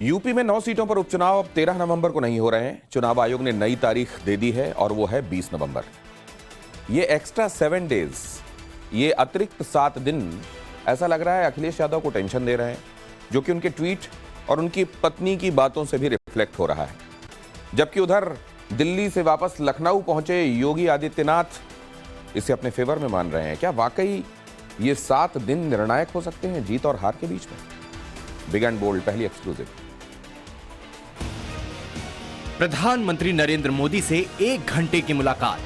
UP में 9 सीटों पर उपचुनाव अब 13 नवंबर को नहीं हो रहे हैं। चुनाव आयोग ने नई तारीख दे दी है और वो है 20 नवंबर। ये एक्स्ट्रा 7 डेज, ये अतिरिक्त 7 दिन ऐसा लग रहा है अखिलेश यादव को टेंशन दे रहे हैं, जो कि उनके ट्वीट और उनकी पत्नी की बातों से भी रिफ्लेक्ट हो रहा है। जबकि उधर दिल्ली से वापस लखनऊ पहुंचे योगी आदित्यनाथ इसे अपने फेवर में मान रहे हैं। क्या वाकई ये 7 दिन निर्णायक हो सकते हैं जीत और हार के बीच में? बिग एंड बोल्ड पहली एक्सक्लूसिव। प्रधानमंत्री नरेंद्र मोदी से 1 घंटे की मुलाकात,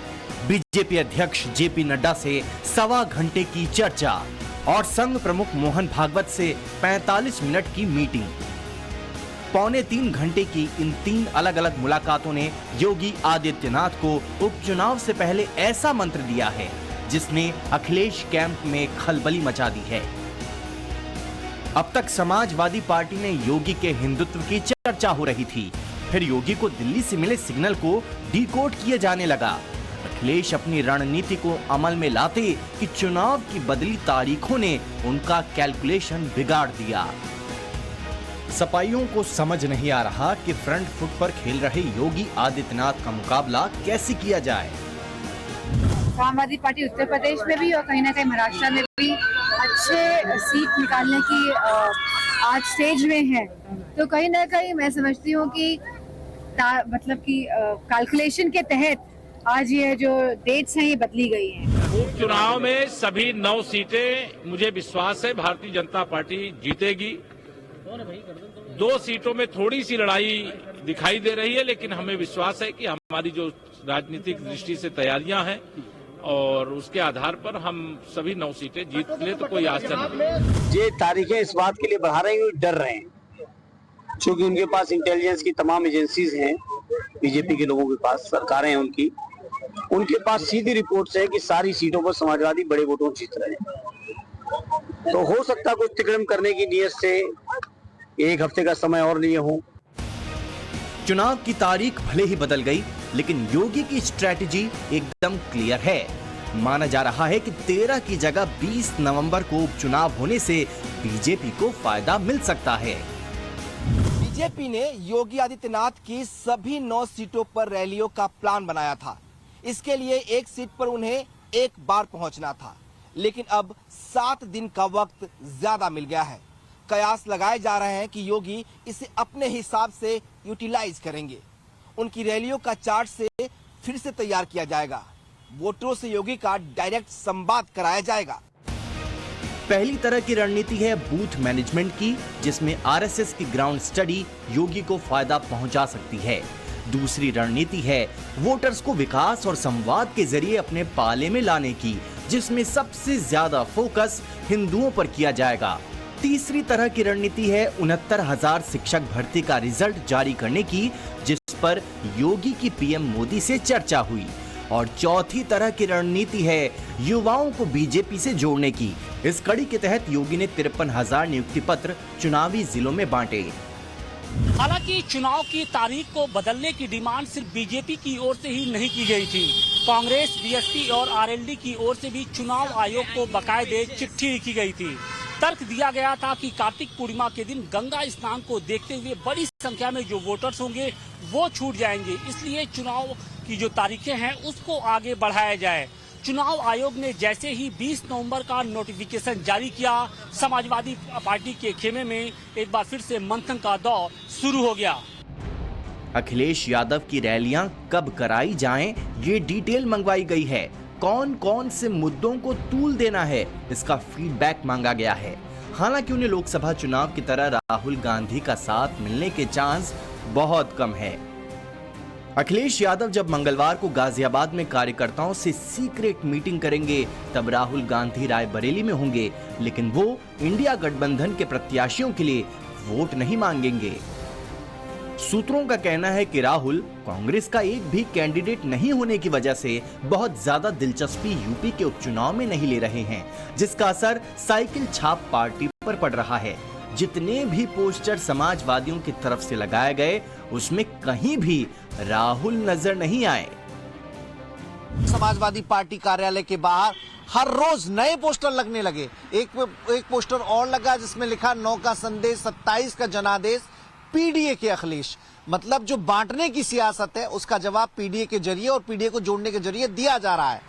बीजेपी अध्यक्ष जेपी नड्डा से 1.25 घंटे की चर्चा और संघ प्रमुख मोहन भागवत से 45 मिनट की मीटिंग। 2.25 घंटे की इन 3 अलग अलग मुलाकातों ने योगी आदित्यनाथ को उपचुनाव से पहले ऐसा मंत्र दिया है जिसने अखिलेश कैंप में खलबली मचा दी है। अब तक समाजवादी पार्टी में योगी के हिंदुत्व की चर्चा हो रही थी, फिर योगी को दिल्ली से मिले सिग्नल को डिकोड किए जाने लगा। अखिलेश अपनी रणनीति को अमल में लाते कि चुनाव की बदली तारीखों ने उनका कैलकुलेशन बिगाड़ दिया। सपाइयों को समझ नहीं आ रहा कि फ्रंट फुट पर खेल रहे योगी आदित्यनाथ का मुकाबला कैसे किया जाए। समाजवादी पार्टी उत्तर प्रदेश में भी और कहीं ना कहीं महाराष्ट्र में भी अच्छे सीट निकालने की आज स्टेज में है, तो कहीं ना कहीं मैं समझती हूँ कि कैलकुलेशन के तहत आज ये जो डेट्स हैं ये बदली गई हैं। उपचुनाव में सभी 9 सीटें मुझे विश्वास है भारतीय जनता पार्टी जीतेगी। 2 सीटों में थोड़ी सी लड़ाई दिखाई दे रही है, लेकिन हमें विश्वास है कि हमारी जो राजनीतिक दृष्टि से तैयारियां हैं और उसके आधार पर हम सभी 9 सीटें जीत ले तो कोई आश्चर्य नहीं। ये तारीखें इस बात के लिए बढ़ा रहे हैं, डर रहे हैं, क्योंकि उनके पास इंटेलिजेंस की तमाम एजेंसीज हैं, बीजेपी के लोगों के पास सरकारें हैं उनके पास सीधी रिपोर्ट्स है कि सारी सीटों पर समाजवादी बड़े वोटों जीत रहे हैं। तो हो सकता है कुछ तिकड़म करने की नीयत से 1 हफ्ते का समय और लिए हो। चुनाव की तारीख भले ही बदल गई, लेकिन योगी की स्ट्रैटेजी एकदम क्लियर है। माना जा रहा है कि 13 की जगह 20 नवंबर को उपचुनाव होने से बीजेपी को फायदा मिल सकता है। बीजेपी ने योगी आदित्यनाथ की सभी 9 सीटों पर रैलियों का प्लान बनाया था। इसके लिए 1 सीट पर उन्हें 1 बार पहुंचना था, लेकिन अब 7 दिन का वक्त ज्यादा मिल गया है। कयास लगाए जा रहे हैं कि योगी इसे अपने हिसाब से यूटिलाइज करेंगे। उनकी रैलियों का चार्ट से फिर से तैयार किया जाएगा। वोटरों से योगी का डायरेक्ट संवाद कराया जाएगा। पहली तरह की रणनीति है बूथ मैनेजमेंट की, जिसमें आरएसएस की ग्राउंड स्टडी योगी को फायदा पहुंचा सकती है। दूसरी रणनीति है वोटर्स को विकास और संवाद के जरिए अपने पाले में लाने की, जिसमें सबसे ज्यादा फोकस हिंदुओं पर किया जाएगा। तीसरी तरह की रणनीति है 69,000 शिक्षक भर्ती का रिजल्ट जारी करने की, जिस पर योगी की पीएम मोदी से चर्चा हुई। और चौथी तरह की रणनीति है युवाओं को बीजेपी से जोड़ने की। इस कड़ी के तहत योगी ने 53,000 नियुक्ति पत्र चुनावी जिलों में बांटे। हालांकि चुनाव की तारीख को बदलने की डिमांड सिर्फ बीजेपी की ओर से ही नहीं की गई थी। कांग्रेस, बीएसपी और आरएलडी की ओर से भी चुनाव आयोग को बाकायदे चिट्ठी लिखी गई थी। तर्क दिया गया था कि कार्तिक पूर्णिमा के दिन गंगा स्नान को देखते हुए बड़ी संख्या में जो वोटर्स होंगे वो छूट जाएंगे, इसलिए चुनाव की जो तारीखें हैं उसको आगे बढ़ाया जाए। चुनाव आयोग ने जैसे ही 20 नवंबर का नोटिफिकेशन जारी किया, समाजवादी पार्टी के खेमे में एक बार फिर से मंथन का दौर शुरू हो गया। अखिलेश यादव की रैलियां कब कराई जाएं, ये डिटेल मंगवाई गई है। कौन कौन से मुद्दों को तूल देना है, इसका फीडबैक मांगा गया है। हालांकि उन्हें लोकसभा चुनाव की तरह राहुल गांधी का साथ मिलने के चांस बहुत कम है। अखिलेश यादव जब मंगलवार को गाजियाबाद में कार्यकर्ताओं से सीक्रेट मीटिंग करेंगे, तब राहुल गांधी रायबरेली में होंगे, लेकिन वो इंडिया गठबंधन के प्रत्याशियों के लिए वोट नहीं मांगेंगे। सूत्रों का कहना है कि राहुल कांग्रेस का एक भी कैंडिडेट नहीं होने की वजह से बहुत ज्यादा दिलचस्पी यूपी के उपचुनाव में नहीं ले रहे हैं, जिसका असर साइकिल छाप पार्टी पर पड़ रहा है। जितने भी पोस्टर समाजवादियों की तरफ से लगाए गए, उसमें कहीं भी राहुल नजर नहीं आए। समाजवादी पार्टी कार्यालय के बाहर हर रोज नए पोस्टर लगने लगे। एक पोस्टर और लगा जिसमें लिखा 9 का संदेश, 27 का जनादेश, पीडीए के अखिलेश, मतलब जो बांटने की सियासत है उसका जवाब पीडीए के जरिए और पीडीए को जोड़ने के जरिए दिया जा रहा है।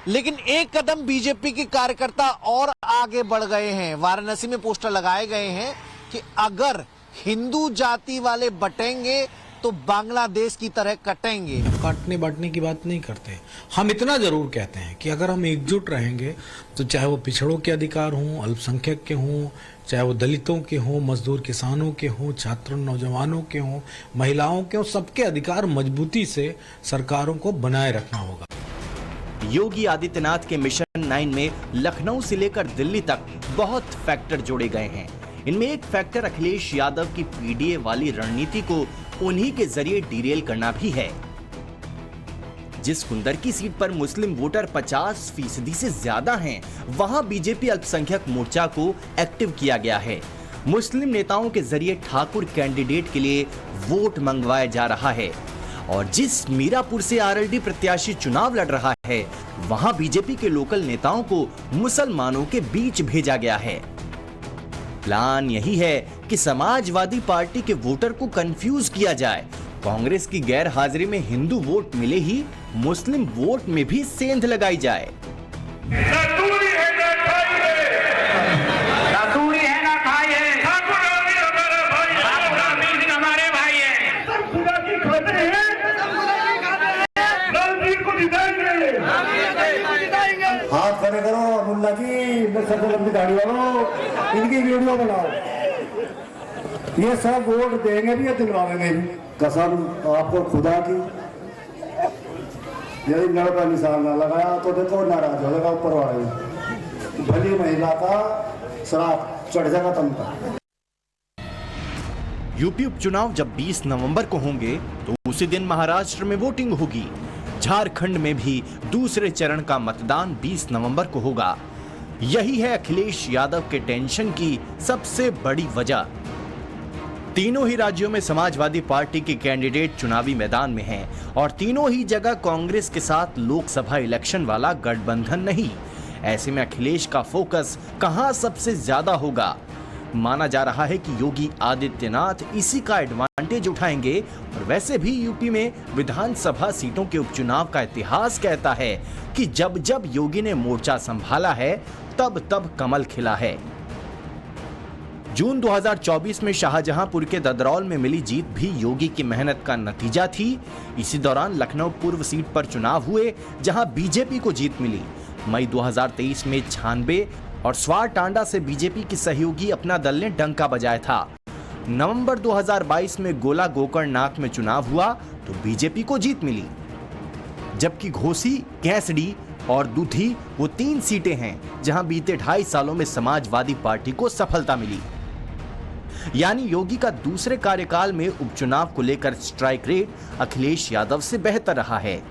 लेकिन एक कदम बीजेपी के कार्यकर्ता और आगे बढ़ गए हैं। वाराणसी में पोस्टर लगाए गए हैं कि अगर हिंदू जाति वाले बटेंगे तो बांग्लादेश की तरह कटेंगे। काटने बांटने की बात नहीं करते, हम इतना जरूर कहते हैं कि अगर हम एकजुट रहेंगे तो चाहे वो पिछड़ों के अधिकार हों, अल्पसंख्यक के हों, चाहे वो दलितों के हों, मजदूर किसानों के हों, छात्रों नौजवानों के हों, महिलाओं के हों, सबके अधिकार मजबूती से सरकारों को बनाए रखना होगा। योगी आदित्यनाथ के मिशन 9 में लखनऊ से लेकर दिल्ली तक बहुत फैक्टर जोड़े गए हैं। इनमें एक फैक्टर अखिलेश यादव की पीडीए वाली रणनीति को उन्हीं के जरिए डीरेल करना भी है। जिस कुंदर की सीट पर मुस्लिम वोटर 50% से ज्यादा हैं, वहां बीजेपी अल्पसंख्यक मोर्चा को एक्टिव किया गया है। मुस्लिम नेताओं के जरिए ठाकुर कैंडिडेट के लिए वोट मंगवाया जा रहा है और जिस मीरापुर से आरएलडी प्रत्याशी चुनाव लड़ रहा है, वहां बीजेपी के लोकल नेताओं को मुसलमानों के बीच भेजा गया है। प्लान यही है कि समाजवादी पार्टी के वोटर को कंफ्यूज किया जाए, कांग्रेस की गैर हाजिरी में हिंदू वोट मिले ही मुस्लिम वोट में भी सेंध लगाई जाए। हाथ खड़े करो मुल्ला जी, सबसे लंबी दाढ़ी वालों, इनकी वीडियो बनाओ। ये सब वोट देंगे भी या दिलवाएंगे भी, कसम आपको खुदा की। यदि नड़ का निशान ना लगाया तो देखो नाराज हो जाएगा ऊपर वाले, भली महिला का श्राप चढ़ जाएगा तुम पर। यूपी उपचुनाव जब 20 नवंबर को होंगे तो उसी दिन महाराष्ट्र में वोटिंग होगी। झारखंड में भी दूसरे चरण का मतदान 20 नवंबर को होगा। यही है अखिलेश यादव के टेंशन की सबसे बड़ी वजह। तीनों ही राज्यों में समाजवादी पार्टी के कैंडिडेट चुनावी मैदान में हैं और तीनों ही जगह कांग्रेस के साथ लोकसभा इलेक्शन वाला गठबंधन नहीं। ऐसे में अखिलेश का फोकस कहां सबसे ज्यादा होगा? माना जा रहा है कि योगी आदित्यनाथ इसी का एडवांटेज उठाएंगे और वैसे भी यूपी में विधानसभा सीटों के उपचुनाव का इतिहास कहता है कि जब जब योगी ने मोर्चा संभाला है तब तब कमल खिला है। जून 2024 में शाहजहांपुर के ददरौल में मिली जीत भी योगी की मेहनत का नतीजा थी। इसी दौरान लखनऊ पूर्व सीट पर चुनाव हुए जहां बीजेपी को जीत मिली। मई 2023 में 96 और स्वार टांडा से बीजेपी की सहयोगी अपना दल ने डंका बजाया था। नवंबर 2022 में गोला गोकर्णनाथ में चुनाव हुआ तो बीजेपी को जीत मिली, जबकि घोसी, कैसडी और दूधी वो 3 सीटें हैं जहां बीते 2.5 सालों में समाजवादी पार्टी को सफलता मिली। यानी योगी का दूसरे कार्यकाल में उपचुनाव को लेकर स्ट्राइक रेट अखिलेश यादव से बेहतर रहा है।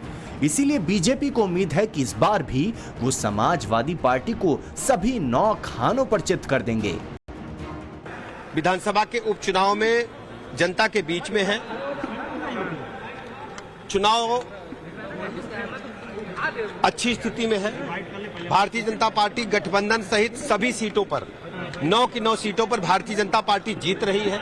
इसीलिए बीजेपी को उम्मीद है कि इस बार भी वो समाजवादी पार्टी को सभी 9 खानों पर चित कर देंगे। विधानसभा के उपचुनाव में जनता के बीच में है। चुनाव अच्छी स्थिति में है। भारतीय जनता पार्टी गठबंधन सहित सभी सीटों पर 9 की 9 सीटों पर भारतीय जनता पार्टी जीत रही है।